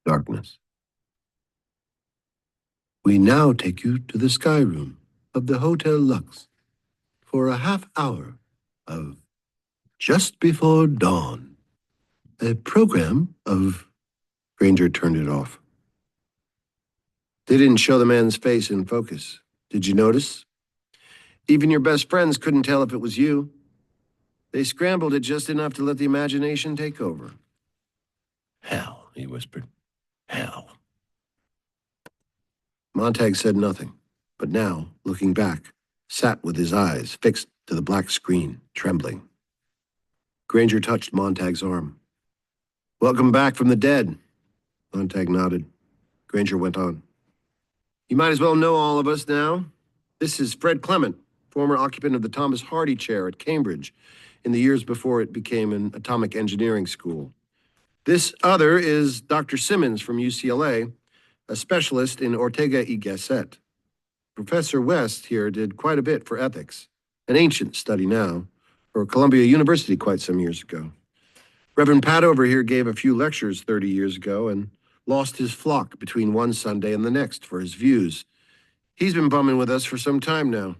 Darkness. We now take you to the sky room of the Hotel Lux for a half hour of Just Before Dawn, a program of... Granger turned it off. They didn't show the man's face in focus. Did you notice? Even your best friends couldn't tell if it was you. They scrambled it just enough to let the imagination take over. Hell, he whispered. Hell. Montag said nothing, but now, looking back, sat with his eyes fixed to the black screen, trembling. Granger touched Montag's arm. Welcome back from the dead. Montag nodded. Granger went on. You might as well know all of us now. This is Fred Clement, former occupant of the Thomas Hardy Chair at Cambridge in the years before it became an atomic engineering school. This other is Dr. Simmons from UCLA, a specialist in Ortega y Gasset. Professor West here did quite a bit for ethics, an ancient study now, for Columbia University quite some years ago. Reverend Pat over here gave a few lectures 30 years ago and lost his flock between one Sunday and the next for his views. He's been bumming with us for some time now.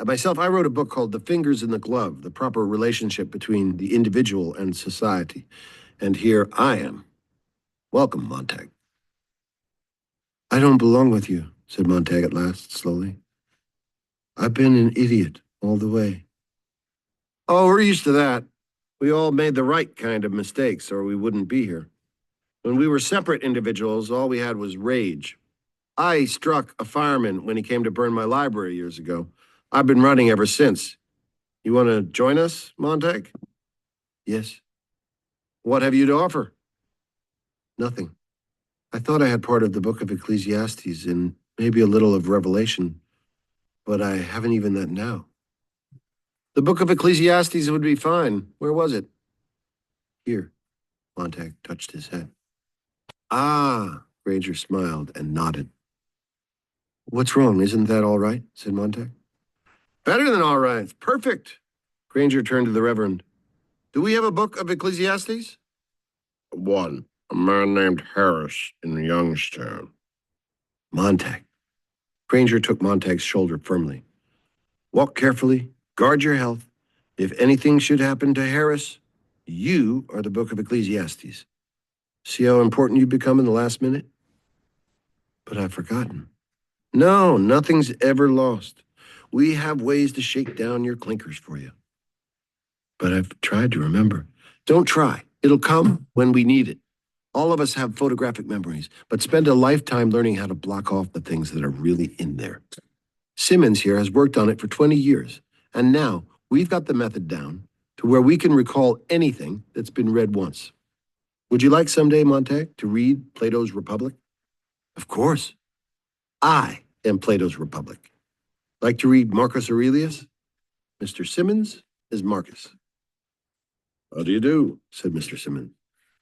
Myself, I wrote a book called The Fingers in the Glove, the proper relationship between the individual and society. And here I am. Welcome, Montag. I don't belong with you, said Montag at last, slowly. I've been an idiot all the way. Oh, we're used to that. We all made the right kind of mistakes, or we wouldn't be here. When we were separate individuals, all we had was rage. I struck a fireman when he came to burn my library years ago. I've been running ever since. You want to join us, Montag? Yes. What have you to offer? Nothing. I thought I had part of the book of Ecclesiastes and maybe a little of Revelation, but I haven't even that now. The book of Ecclesiastes would be fine. Where was it? Here. Montag touched his head. Ah, Granger smiled and nodded. What's wrong? Isn't that all right? Said Montag. Better than all right. It's perfect. Granger turned to the Reverend. Do we have a book of Ecclesiastes? One. A man named Harris in Youngstown. Montag. Granger took Montag's shoulder firmly. Walk carefully. Guard your health. If anything should happen to Harris, you are the book of Ecclesiastes. See how important you've become in the last minute? But I've forgotten. No, nothing's ever lost. We have ways to shake down your clinkers for you. But I've tried to remember. Don't try. It'll come when we need it. All of us have photographic memories, but spend a lifetime learning how to block off the things that are really in there. Simmons here has worked on it for 20 years, and now we've got the method down to where we can recall anything that's been read once. Would you like someday, Montag, to read Plato's Republic? Of course. I am Plato's Republic. Like to read Marcus Aurelius? Mr. Simmons is Marcus. How do you do? Said Mr. Simmons.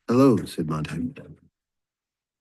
Hello, said Montag.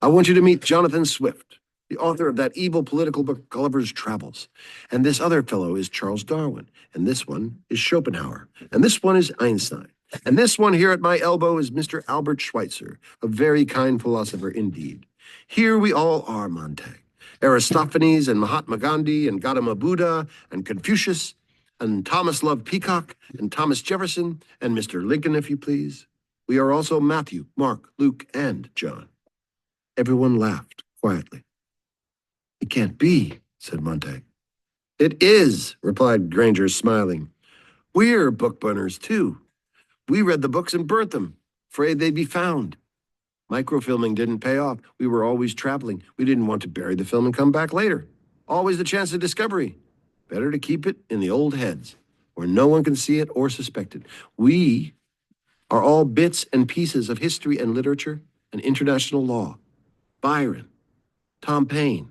I want you to meet Jonathan Swift, the author of that evil political book Gulliver's Travels. And this other fellow is Charles Darwin. And this one is Schopenhauer. And this one is Einstein. And this one here at my elbow is Mr. Albert Schweitzer, a very kind philosopher indeed. Here we all are, Montag. Aristophanes and Mahatma Gandhi and Gautama Buddha and Confucius and Thomas Love Peacock and Thomas Jefferson and Mr. Lincoln, if you please. We are also Matthew, Mark, Luke, and John. Everyone laughed quietly. It can't be, said Montag. It is, replied Granger, smiling. We're book burners, too. We read the books and burnt them, afraid they'd be found. Microfilming didn't pay off. We were always traveling. We didn't want to bury the film and come back later. Always the chance of discovery. Better to keep it in the old heads, where no one can see it or suspect it. We are all bits and pieces of history and literature and international law. Byron, Tom Paine,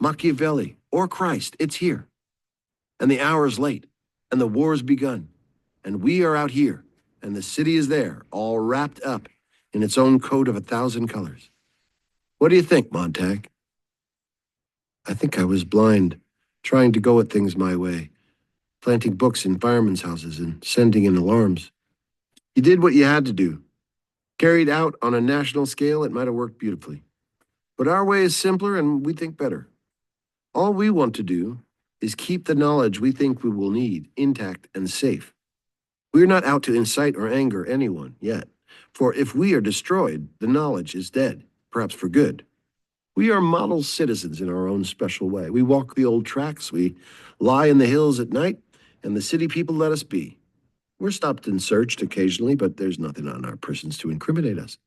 Machiavelli, or Christ, it's here. And the hour's late, and the war's begun, and we are out here, and the city is there, all wrapped up in its own coat of 1,000 colors. What do you think, Montag? I think I was blind, trying to go at things my way, planting books in firemen's houses and sending in alarms. You did what you had to do. Carried out on a national scale, it might have worked beautifully. But our way is simpler and we think better. All we want to do is keep the knowledge we think we will need intact and safe. We're not out to incite or anger anyone yet, for if we are destroyed, the knowledge is dead, perhaps for good. We are model citizens in our own special way. We walk the old tracks, we lie in the hills at night, and the city people let us be. We're stopped and searched occasionally, but there's nothing on our persons to incriminate us.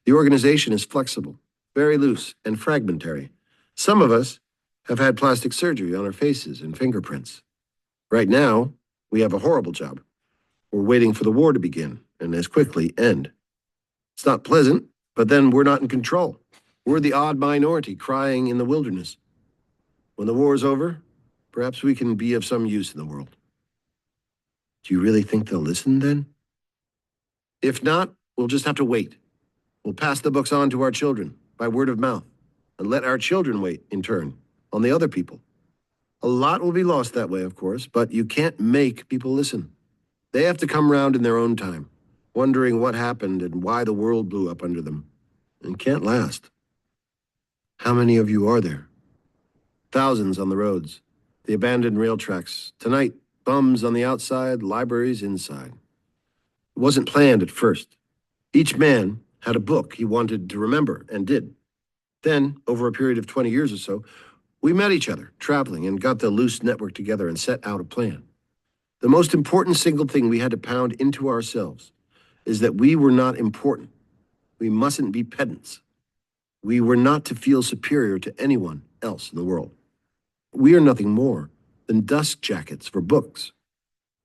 The organization is flexible, very loose, and fragmentary. Some of us have had plastic surgery on our faces and fingerprints. Right now, we have a horrible job. We're waiting for the war to begin and as quickly end. It's not pleasant, but then we're not in control. We're the odd minority crying in the wilderness. When the war is over, perhaps we can be of some use in the world. Do you really think they'll listen then? If not, we'll just have to wait. We'll pass the books on to our children by word of mouth and let our children wait, in turn, on the other people. A lot will be lost that way, of course, but you can't make people listen. They have to come round in their own time, wondering what happened and why the world blew up under them. And can't last. How many of you are there? Thousands on the roads, the abandoned rail tracks. Tonight, bums on the outside, libraries inside. It wasn't planned at first. Each man had a book he wanted to remember and did. Then, over a period of 20 years or so, we met each other, traveling, and got the loose network together and set out a plan. The most important single thing we had to pound into ourselves is that we were not important. We mustn't be pedants. We were not to feel superior to anyone else in the world. We are nothing more than dust jackets for books,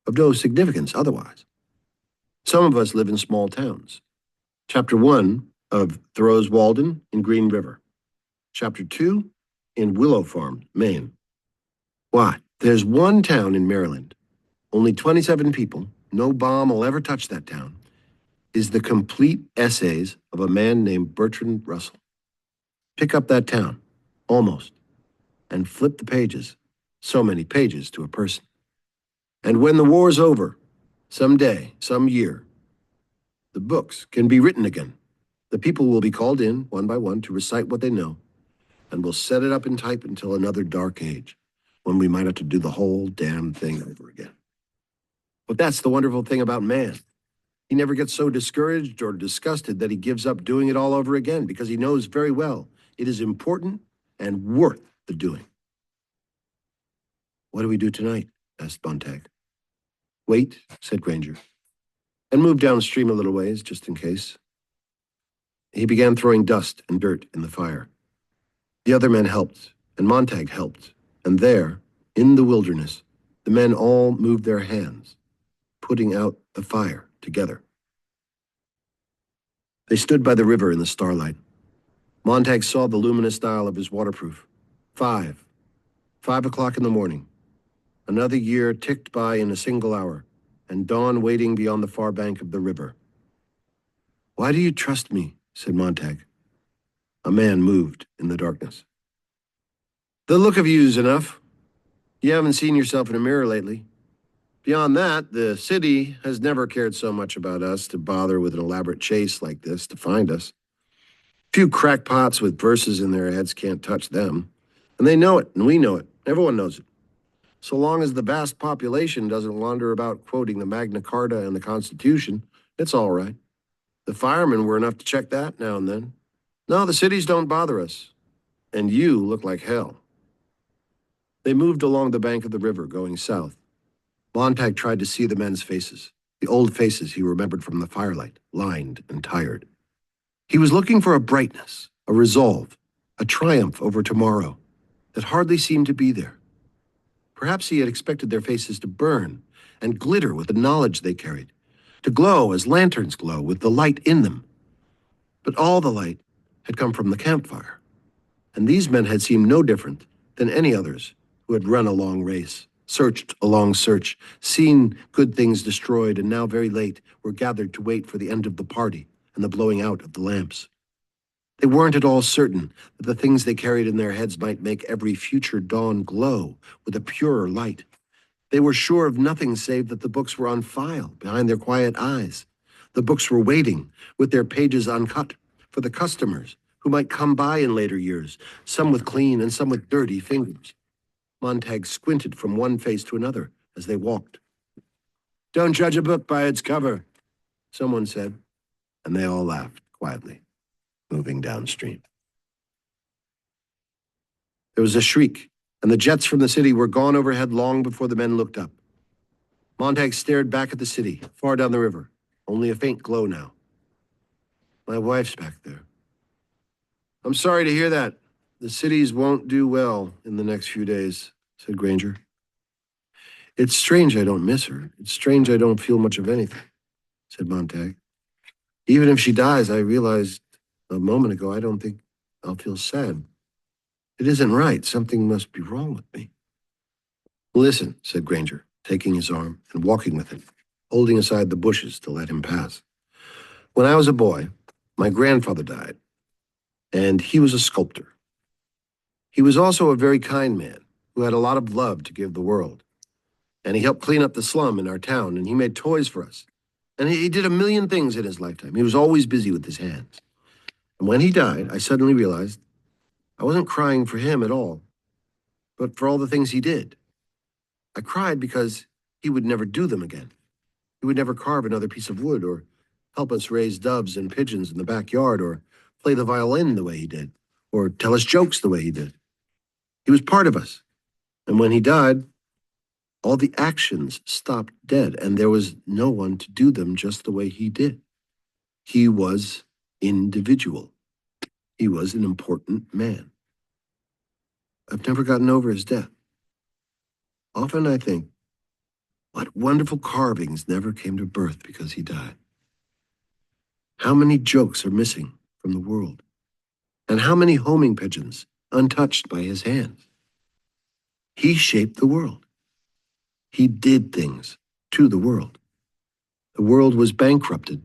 of no significance otherwise. Some of us live in small towns. Chapter 1 of Thoreau's Walden in Green River. Chapter 2 in Willow Farm, Maine. Why, there's one town in Maryland, only 27 people, no bomb will ever touch that town, is the complete essays of a man named Bertrand Russell. Pick up that town, almost, and flip the pages, so many pages to a person. And when the war's over, someday, some year, the books can be written again. The people will be called in, one by one, to recite what they know, and we'll set it up in type until another dark age, when we might have to do the whole damn thing over again. But that's the wonderful thing about man. He never gets so discouraged or disgusted that he gives up doing it all over again, because he knows very well it is important and worth the doing. What do we do tonight? Asked Montag. Wait, said Granger, and moved downstream a little ways, just in case. He began throwing dust and dirt in the fire. The other men helped, and Montag helped, and there, in the wilderness, the men all moved their hands, putting out the fire together. They stood by the river in the starlight. Montag saw the luminous dial of his waterproof. 5 o'clock in the morning. Another year ticked by in a single hour, and dawn waiting beyond the far bank of the river. Why do you trust me? Said Montag. A man moved in the darkness. The look of you's enough. You haven't seen yourself in a mirror lately. Beyond that, the city has never cared so much about us to bother with an elaborate chase like this to find us. Few crackpots with verses in their heads can't touch them. And they know it, and we know it. Everyone knows it. So long as the vast population doesn't wander about quoting the Magna Carta and the Constitution, it's all right. The firemen were enough to check that now and then. No, the cities don't bother us. And you look like hell. They moved along the bank of the river, going south. Montag tried to see the men's faces, the old faces he remembered from the firelight, lined and tired. He was looking for a brightness, a resolve, a triumph over tomorrow that hardly seemed to be there. Perhaps he had expected their faces to burn and glitter with the knowledge they carried, to glow as lanterns glow with the light in them. But all the light had come from the campfire, and these men had seemed no different than any others who had run a long race, searched a long search, seen good things destroyed, and now very late were gathered to wait for the end of the party and the blowing out of the lamps. They weren't at all certain that the things they carried in their heads might make every future dawn glow with a purer light. They were sure of nothing save that the books were on file behind their quiet eyes. The books were waiting, with their pages uncut, for the customers who might come by in later years, some with clean and some with dirty fingers. Montag squinted from one face to another as they walked. "Don't judge a book by its cover," someone said, and they all laughed quietly, moving downstream. There was a shriek, and the jets from the city were gone overhead long before the men looked up. Montag stared back at the city, far down the river, only a faint glow now. "My wife's back there." "I'm sorry to hear that. The cities won't do well in the next few days," said Granger. "It's strange I don't miss her. It's strange I don't feel much of anything," said Montag. "Even if she dies, I realized a moment ago I don't think I'll feel sad. It isn't right. Something must be wrong with me." "Listen," said Granger, taking his arm and walking with him, holding aside the bushes to let him pass. "When I was a boy, my grandfather died, and he was a sculptor. He was also a very kind man who had a lot of love to give the world. And he helped clean up the slum in our town, and he made toys for us. And he did a million things in his lifetime. He was always busy with his hands. And when he died, I suddenly realized I wasn't crying for him at all, but for all the things he did. I cried because he would never do them again. He would never carve another piece of wood, or help us raise doves and pigeons in the backyard, or play the violin the way he did, or tell us jokes the way he did. He was part of us. And when he died, all the actions stopped dead, and there was no one to do them just the way he did. He was individual. He was an important man. I've never gotten over his death. Often I think, what wonderful carvings never came to birth because he died? How many jokes are missing from the world? And how many homing pigeons untouched by his hands? He shaped the world. He did things to the world. The world was bankrupted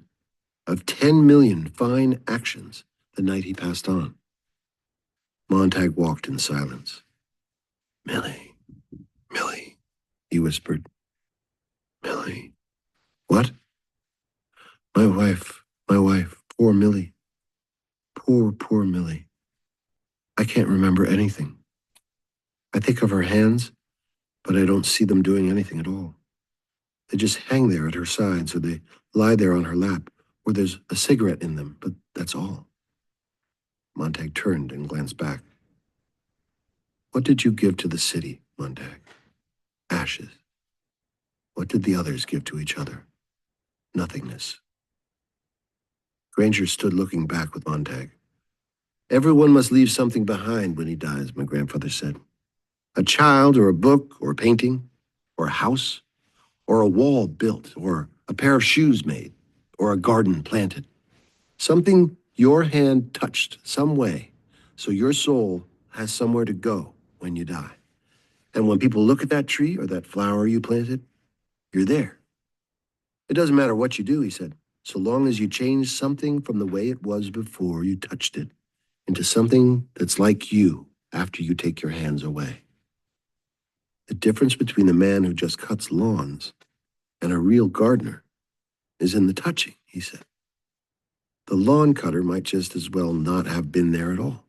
of 10 million fine actions the night he passed on. Montag walked in silence. "Millie, Millie," he whispered. "Millie." "What?" My wife, poor Millie. Poor Millie. I can't remember anything. I think of her hands, but I don't see them doing anything at all. They just hang there at her sides, or they lie there on her lap, or there's a cigarette in them, but that's all." Montag turned and glanced back. "What did you give to the city, Montag?" "Ashes." "What did the others give to each other?" "Nothingness." Granger stood looking back with Montag. "Everyone must leave something behind when he dies," my grandfather said. "A child, or a book, or a painting, or a house, or a wall built, or a pair of shoes made, or a garden planted. Something your hand touched some way, so your soul has somewhere to go when you die. And when people look at that tree or that flower you planted, you're there. It doesn't matter what you do," he said, "so long as you change something from the way it was before you touched it into something that's like you after you take your hands away. The difference between the man who just cuts lawns and a real gardener is in the touching," he said. "The lawn cutter might just as well not have been there at all.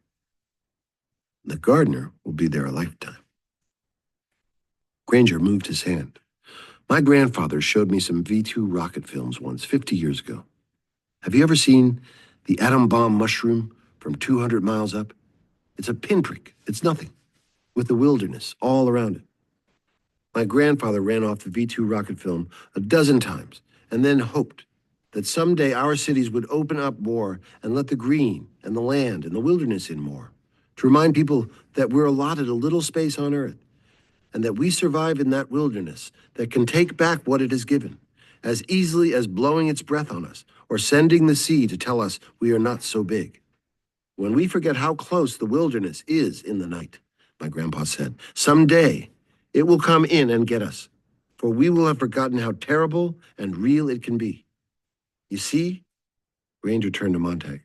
The gardener will be there a lifetime." Granger moved his hand. "My grandfather showed me some V2 rocket films once, 50 years ago. Have you ever seen the atom bomb mushroom from 200 miles up? It's a pinprick. It's nothing, with the wilderness all around it. My grandfather ran off the V2 rocket film a dozen times and then hoped that someday our cities would open up more and let the green and the land and the wilderness in more, to remind people that we're allotted a little space on Earth and that we survive in that wilderness that can take back what it has given, as easily as blowing its breath on us or sending the sea to tell us we are not so big. When we forget how close the wilderness is in the night," my grandpa said, "someday it will come in and get us, for we will have forgotten how terrible and real it can be. You see?" Granger turned to Montag.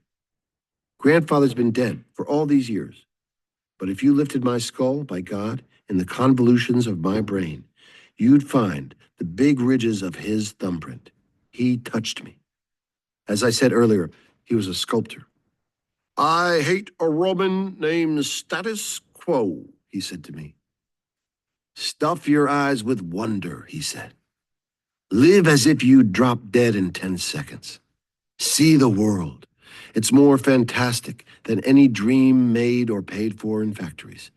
"Grandfather's been dead for all these years, but if you lifted my skull, by God, in the convolutions of my brain, you'd find the big ridges of his thumbprint. He touched me. As I said earlier, he was a sculptor. I hate a Roman named Status Quo, he said to me. Stuff your eyes with wonder, he said. Live as if you'd drop dead in 10 seconds. See the world. It's more fantastic than any dream made or paid for in factories.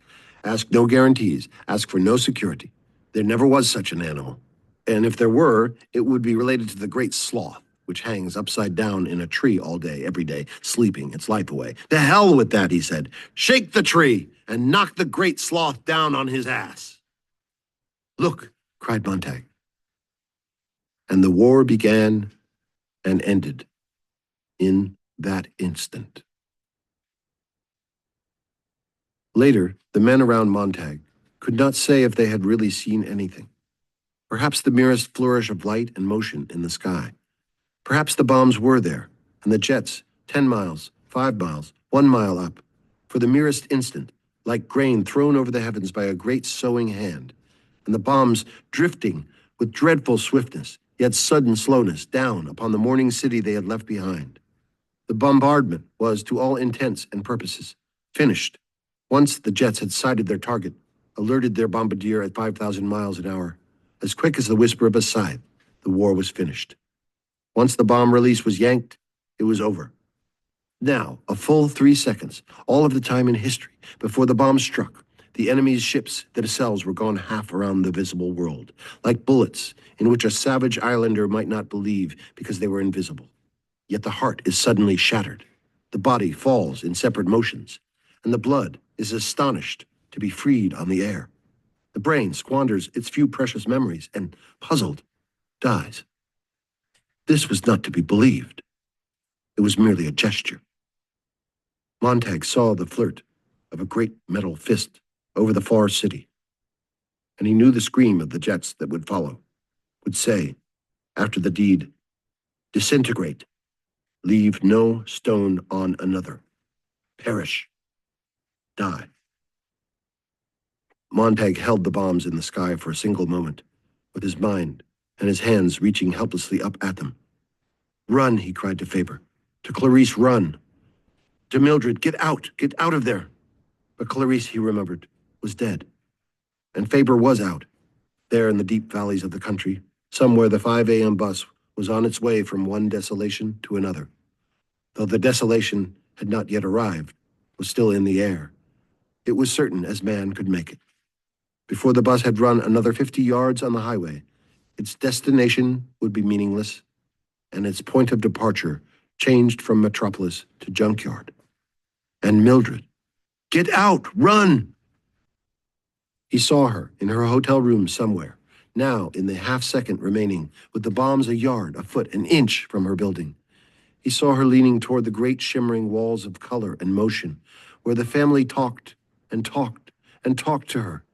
Ask no guarantees. Ask for no security. There never was such an animal. And if there were, it would be related to the great sloth, which hangs upside down in a tree all day, every day, sleeping its life away. To hell with that, he said. Shake the tree and knock the great sloth down on his ass. Look, cried Montag. And the war began and ended in that instant. Later, the men around Montag could not say if they had really seen anything. Perhaps the merest flourish of light and motion in the sky. Perhaps the bombs were there, and the jets, 10 miles, 5 miles, 1 mile up, for the merest instant, like grain thrown over the heavens by a great sowing hand, and the bombs drifting with dreadful swiftness, yet sudden slowness, down upon the morning city they had left behind. The bombardment was, to all intents and purposes, finished. Once the jets had sighted their target, alerted their bombardier at 5,000 miles an hour, as quick as the whisper of a scythe, the war was finished. Once the bomb release was yanked, it was over. Now, a full 3 seconds, all of the time in history, before the bomb struck, the enemy's ships themselves were gone half around the visible world, like bullets in which a savage islander might not believe because they were invisible. Yet the heart is suddenly shattered. The body falls in separate motions, and the blood is astonished to be freed on the air. The brain squanders its few precious memories and, puzzled, dies. This was not to be believed. It was merely a gesture. Montag saw the flirt of a great metal fist over the far city, and he knew the scream of the jets that would follow, would say, after the deed, disintegrate, leave no stone on another, perish, die. Montag held the bombs in the sky for a single moment, with his mind and his hands reaching helplessly up at them. Run, he cried to Faber. To Clarice, run. To Mildred, get out of there. But Clarice, he remembered, was dead. And Faber was out, there in the deep valleys of the country, somewhere the 5 a.m. bus was on its way from one desolation to another. Though the desolation had not yet arrived, was still in the air. It was certain as man could make it. Before the bus had run another 50 yards on the highway, its destination would be meaningless, and its point of departure changed from metropolis to junkyard. And Mildred, get out, run! He saw her in her hotel room somewhere, now in the half-second remaining, with the bombs a yard, a foot, an inch from her building. He saw her leaning toward the great shimmering walls of color and motion, where the family talked and talked and talked to her,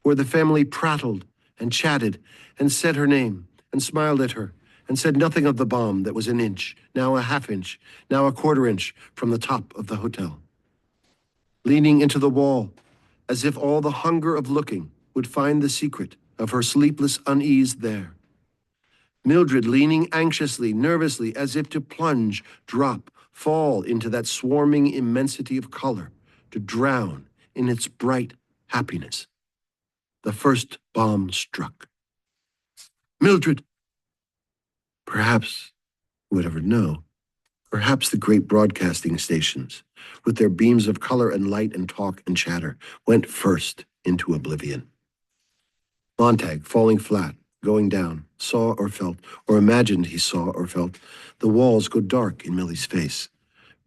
where the family prattled and chatted and said her name and smiled at her and said nothing of the bomb that was an inch, now a half inch, now a quarter inch from the top of the hotel. Leaning into the wall, as if all the hunger of looking would find the secret of her sleepless unease there. Mildred leaning anxiously, nervously, as if to plunge, drop, fall into that swarming immensity of color, to drown in its bright happiness. The first bomb struck. Mildred! Perhaps, who would ever know, perhaps the great broadcasting stations, with their beams of color and light and talk and chatter, went first into oblivion. Montag, falling flat, going down, saw or felt, or imagined he saw or felt, the walls go dark in Millie's face.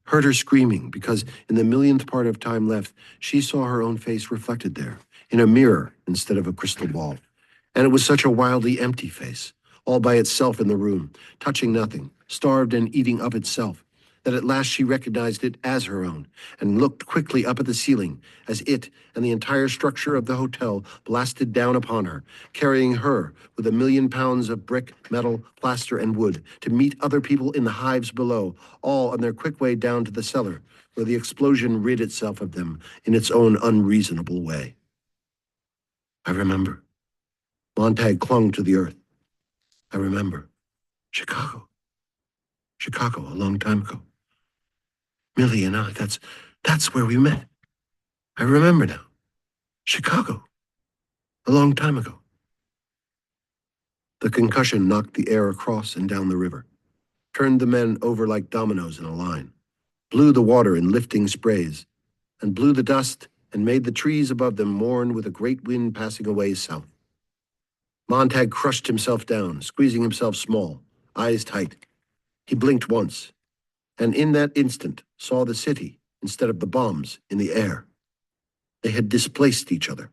Heard her screaming, because in the millionth part of time left, she saw her own face reflected there, in a mirror instead of a crystal ball. And it was such a wildly empty face, all by itself in the room, touching nothing, starved and eating up itself, that at last she recognized it as her own, and looked quickly up at the ceiling, as it and the entire structure of the hotel blasted down upon her, carrying her with 1,000,000 pounds of brick, metal, plaster, and wood, to meet other people in the hives below, all on their quick way down to the cellar, where the explosion rid itself of them in its own unreasonable way. I remember. Montag clung to the earth. I remember. Chicago. Chicago, a long time ago. Millie and I, that's where we met. I remember now. Chicago. A long time ago. The concussion knocked the air across and down the river, turned the men over like dominoes in a line, blew the water in lifting sprays, and blew the dust and made the trees above them mourn with a great wind passing away south. Montag crushed himself down, squeezing himself small, eyes tight. He blinked once, and in that instant saw the city instead of the bombs in the air. They had displaced each other.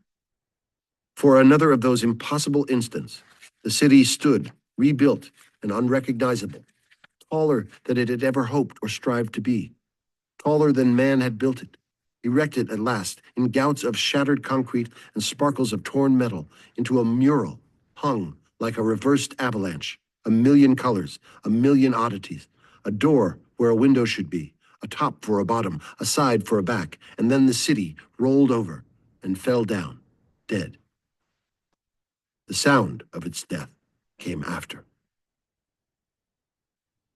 For another of those impossible instants, the city stood, rebuilt and unrecognizable, taller than it had ever hoped or strived to be, taller than man had built it, erected at last in gouts of shattered concrete and sparkles of torn metal into a mural hung like a reversed avalanche, a million colors, a million oddities, a door where a window should be, a top for a bottom, a side for a back, and then the city rolled over and fell down, dead. The sound of its death came after.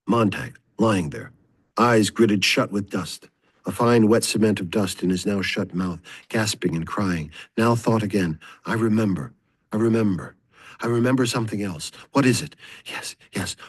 Montag, lying there, eyes gritted shut with dust, a fine wet cement of dust in his now shut mouth, gasping and crying, now thought again, I remember, I remember. I remember something else. What is it? Yes,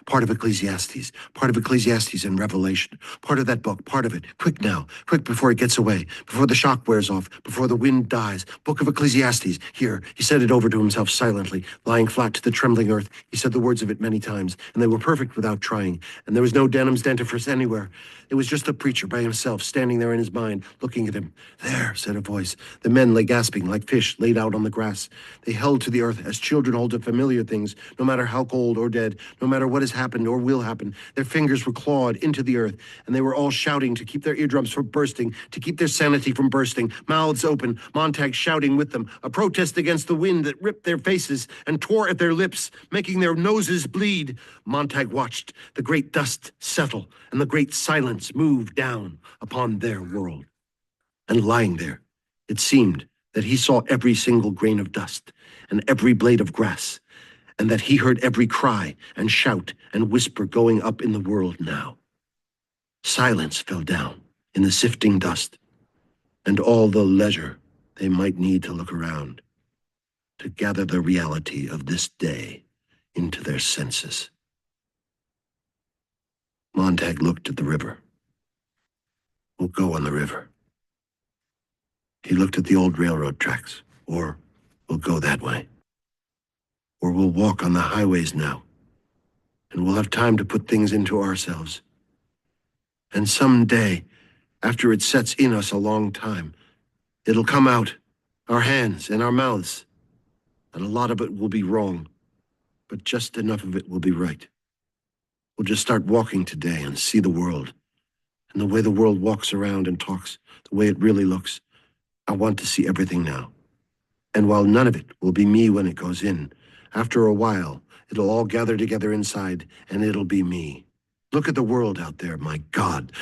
part of Ecclesiastes and Revelation. Part of that book, part of it. Quick now, quick before it gets away, before the shock wears off, before the wind dies. Book of Ecclesiastes. Here, he said it over to himself silently, lying flat to the trembling earth. He said the words of it many times, and they were perfect without trying, and there was no Denham's dentifrice anywhere. It was just the preacher by himself, standing there in his mind, looking at him. There, said a voice. The men lay gasping like fish laid out on the grass. They held to the earth as children hold to familiar things, no matter how cold or dead, no matter what has happened or will happen. Their fingers were clawed into the earth, and they were all shouting to keep their eardrums from bursting, to keep their sanity from bursting, mouths open, Montag shouting with them, a protest against the wind that ripped their faces and tore at their lips, making their noses bleed. Montag watched the great dust settle and the great silence move down upon their world. And lying there, it seemed that he saw every single grain of dust and every blade of grass, and that he heard every cry and shout and whisper going up in the world now. Silence fell down in the sifting dust, and all the leisure they might need to look around, to gather the reality of this day into their senses. Montag looked at the river. We'll go on the river. He looked at the old railroad tracks, or we'll go that way. Or we'll walk on the highways now, and we'll have time to put things into ourselves. And someday, after it sets in us a long time, it'll come out, our hands and our mouths, and a lot of it will be wrong, but just enough of it will be right. We'll just start walking today and see the world, and the way the world walks around and talks, the way it really looks. I want to see everything now. And while none of it will be me when it goes in, after a while, it'll all gather together inside, and it'll be me. Look at the world out there, my God,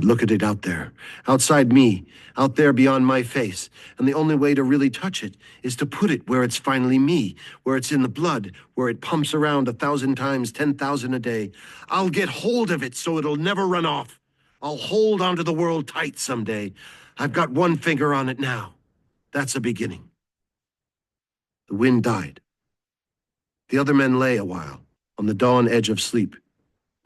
look at it out there. Outside me, out there beyond my face. And the only way to really touch it is to put it where it's finally me, where it's in the blood, where it pumps around 1,000 times, 10,000 a day. I'll get hold of it so it'll never run off. I'll hold onto the world tight someday. I've got one finger on it now. That's a beginning. The wind died. The other men lay a while, on the dawn edge of sleep,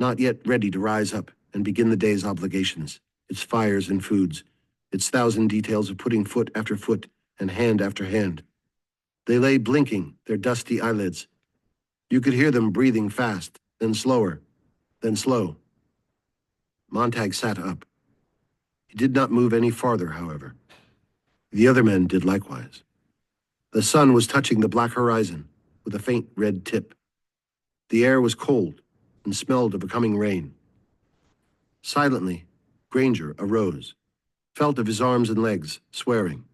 not yet ready to rise up and begin the day's obligations, its fires and foods, its 1,000 details of putting foot after foot and hand after hand. They lay blinking their dusty eyelids. You could hear them breathing fast, then slower, then slow. Montag sat up. He did not move any farther, however. The other men did likewise. The sun was touching the black horizon with a faint red tip. The air was cold and smelled of a coming rain. Silently, Granger arose, felt of his arms and legs, swearing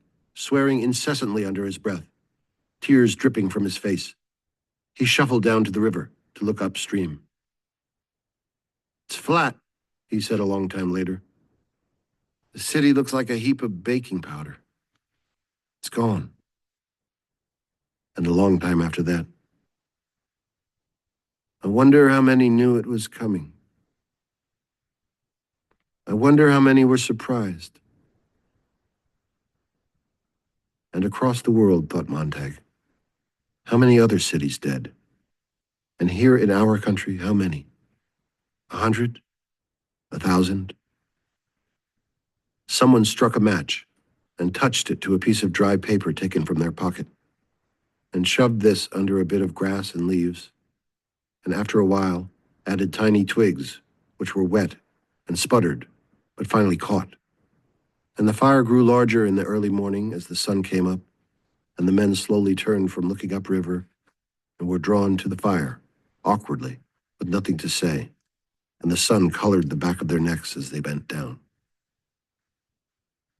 incessantly under his breath, tears dripping from his face. He shuffled down to the river to look upstream. It's flat, he said a long time later. The city looks like a heap of baking powder. It's gone. And a long time after that. I wonder how many knew it was coming. I I wonder how many were surprised. And across the world, thought Montag, how many other cities dead? And here in our country, how many? 100? 1,000? Someone struck a match and touched it to a piece of dry paper taken from their pocket, and shoved this under a bit of grass and leaves, and after a while added tiny twigs, which were wet and sputtered, but finally caught. And the fire grew larger in the early morning as the sun came up, and the men slowly turned from looking upriver and were drawn to the fire, awkwardly, with nothing to say, and the sun colored the back of their necks as they bent down.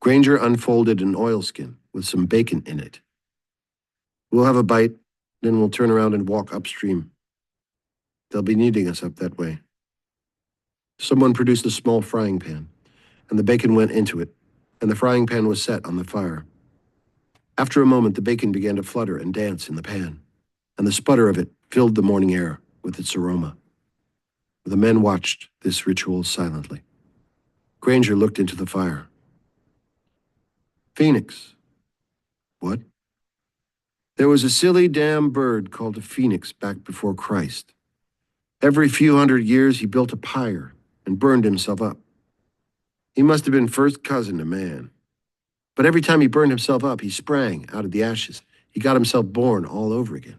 Granger unfolded an oilskin with some bacon in it. We'll have a bite, then we'll turn around and walk upstream. They'll be needing us up that way. Someone produced a small frying pan, and the bacon went into it, and the frying pan was set on the fire. After a moment, the bacon began to flutter and dance in the pan, and the sputter of it filled the morning air with its aroma. The men watched this ritual silently. Granger looked into the fire. Phoenix. What? There was a silly damn bird called a phoenix back before Christ. Every few hundred years he built a pyre and burned himself up. He must have been first cousin to man. But every time he burned himself up, he sprang out of the ashes. He got himself born all over again.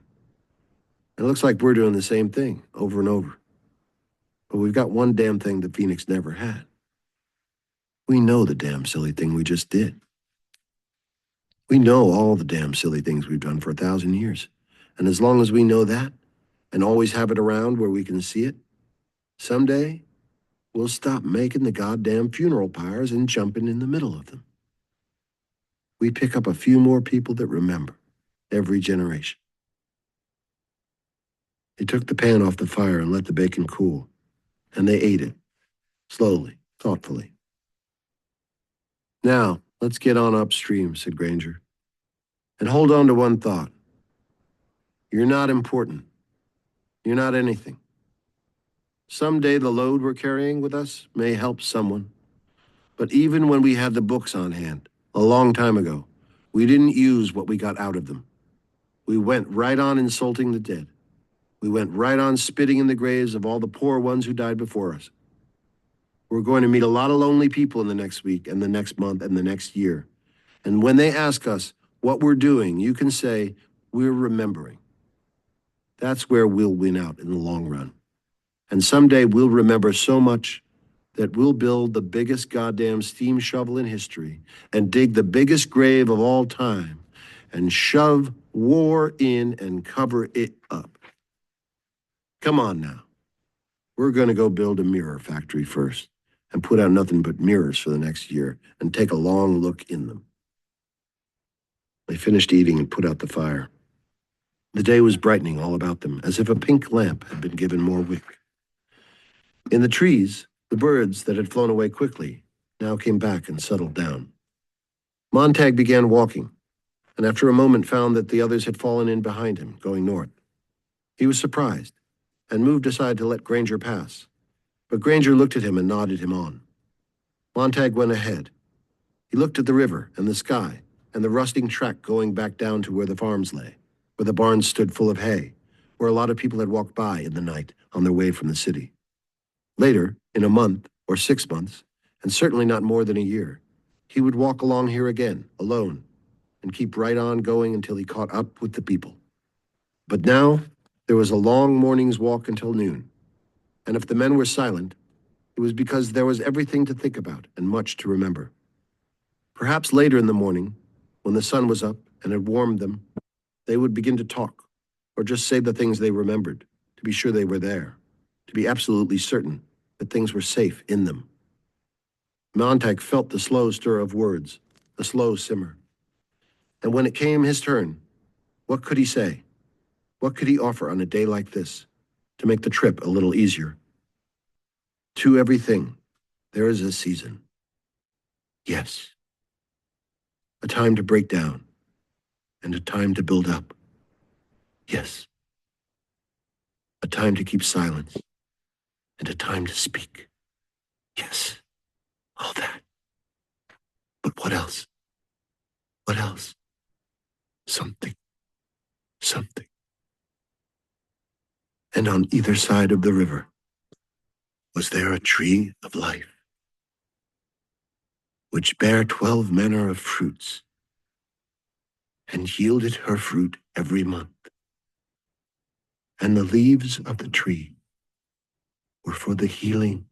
And it looks like we're doing the same thing over and over. But we've got one damn thing the phoenix never had. We know the damn silly thing we just did. We know all the damn silly things we've done for 1,000 years. And as long as we know that, and always have it around where we can see it, someday we'll stop making the goddamn funeral pyres and jumping in the middle of them. We pick up a few more people that remember every generation. They took the pan off the fire and let the bacon cool, and they ate it, slowly, thoughtfully. Now, let's get on upstream, said Granger. And hold on to one thought. You're not important. You're not anything. Someday the load we're carrying with us may help someone. But even when we had the books on hand, a long time ago, we didn't use what we got out of them. We went right on insulting the dead. We went right on spitting in the graves of all the poor ones who died before us. We're going to meet a lot of lonely people in the next week and the next month and the next year. And when they ask us what we're doing, you can say, we're remembering. That's where we'll win out in the long run. And someday we'll remember so much that we'll build the biggest goddamn steam shovel in history and dig the biggest grave of all time and shove war in and cover it up. Come on now. We're going to go build a mirror factory first and put out nothing but mirrors for the next year and take a long look in them. They finished eating and put out the fire. The day was brightening all about them, as if a pink lamp had been given more wick. In the trees, the birds that had flown away quickly now came back and settled down. Montag began walking, and after a moment found that the others had fallen in behind him, going north. He was surprised, and moved aside to let Granger pass, but Granger looked at him and nodded him on. Montag went ahead. He looked at the river and the sky, and the rusting track going back down to where the farms lay, where the barns stood full of hay, where a lot of people had walked by in the night on their way from the city. Later, in a month or 6 months, and certainly not more than a year, he would walk along here again, alone, and keep right on going until he caught up with the people. But now, there was a long morning's walk until noon, and if the men were silent, it was because there was everything to think about and much to remember. Perhaps later in the morning, when the sun was up and had warmed them, they would begin to talk, or just say the things they remembered, to be sure they were there, to be absolutely certain that things were safe in them. Montag felt the slow stir of words, the slow simmer. And when it came his turn, what could he say? What could he offer on a day like this to make the trip a little easier? To everything, there is a season. Yes. A time to break down and a time to build up. Yes. A time to keep silence and a time to speak. Yes. what else? What else? Something. Something. And on either side of the river, was there a tree of life, which bare 12 manner of fruits, and yielded her fruit every month. And the leaves of the tree were for the healing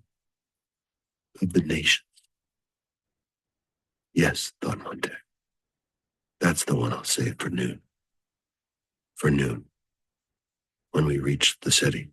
of the nation. Yes, thought Montag. That's the one I'll save for noon. For noon, when we reach the city.